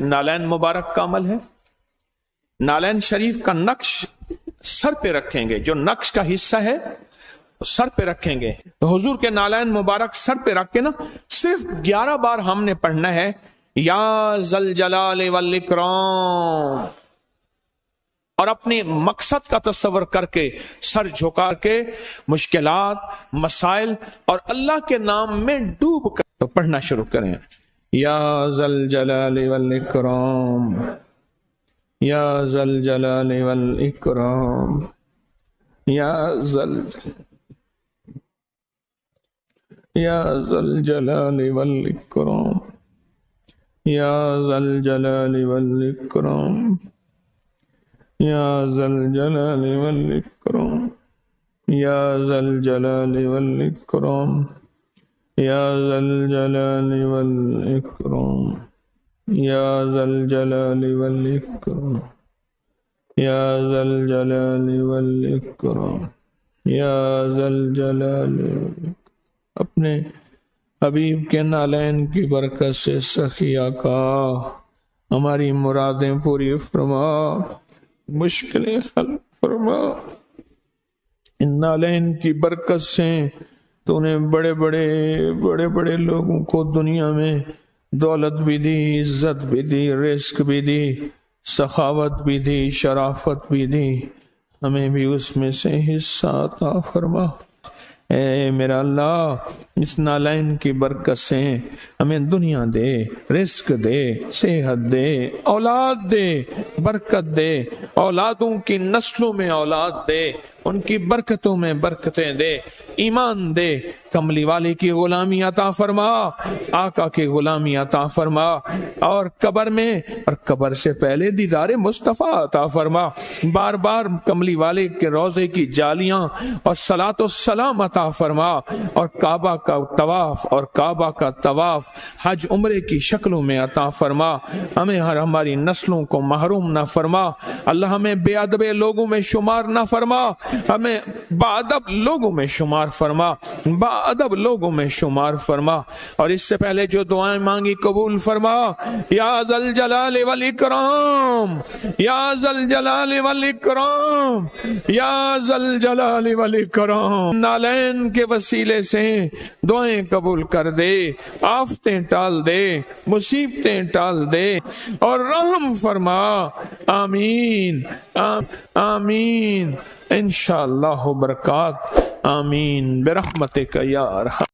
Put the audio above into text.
نالین مبارک کا عمل ہے. نالین شریف کا نقش سر پہ رکھیں گے، جو نقش کا حصہ ہے سر پہ رکھیں گے. تو حضور کے نالین مبارک سر پہ رکھ کے نا صرف 11 بار ہم نے پڑھنا ہے، یا ذل جلال والاکرام، اور اپنے مقصد کا تصور کر کے سر جھکا کے مشکلات، مسائل اور اللہ کے نام میں ڈوب کر تو پڑھنا شروع کریں. یا ذل جلال والاکرام، یا ذل جلال والاکرام، یا ذل جلال والاکرام، یا ذل جلال والاکرام، یا ذل جلال والاکرام، یا ذل جلال والاکرام، یا ذل جلال والاکرام، یا ذل جلال والاکرام، یا ذل جلال والاکرام، یا ذل جلال والاکرام. اپنے حبیب کے نالین کی برکت سے سخی آقا ہماری مرادیں پوری فرما، مشکلیں حل فرما. ان نالین کی برکت سے تو نے بڑے بڑے لوگوں کو دنیا میں دولت بھی دی، عزت بھی دی، رزق بھی دی، سخاوت بھی دی، شرافت بھی دی. ہمیں بھی اس میں سے حصہ عطا فرما. اے میرا اللہ، اس نالین کی برکت سے ہمیں دنیا دے، رزق دے، صحت دے، اولاد دے، برکت دے، اولادوں کی نسلوں میں اولاد دے، ان کی برکتوں میں برکتیں دے، ایمان دے. کملی والے کی غلامی عطا فرما، آقا کی غلامی عطا فرما، اور قبر میں اور قبر سے پہلے دیدار مصطفیٰ عطا فرما. بار بار کملی والے کے روضے کی جالیاں اور صلاۃ والسلام عطا فرما، اور کعبہ کا طواف اور کعبہ کا طواف حج عمرے کی شکلوں میں عطا فرما. ہمیں ہماری نسلوں کو محروم نہ فرما. اللہ ہمیں بے ادب لوگوں میں شمار نہ فرما، ہمیں باادب لوگوں میں شمار فرما، باادب لوگوں میں شمار فرما. اور اس سے پہلے جو دعائیں مانگی قبول فرما. یا ذل جلال والاکرام، یا ذل جلال والاکرام، یا ذل جلال والاکرام. نالین کے وسیلے سے دعائیں قبول کر دے، آفتیں ٹال دے، مصیبتیں ٹال دے، اور رحم فرما. آمین آمین انشاءاللہ برکات. آمین برحمتک یا ارحم.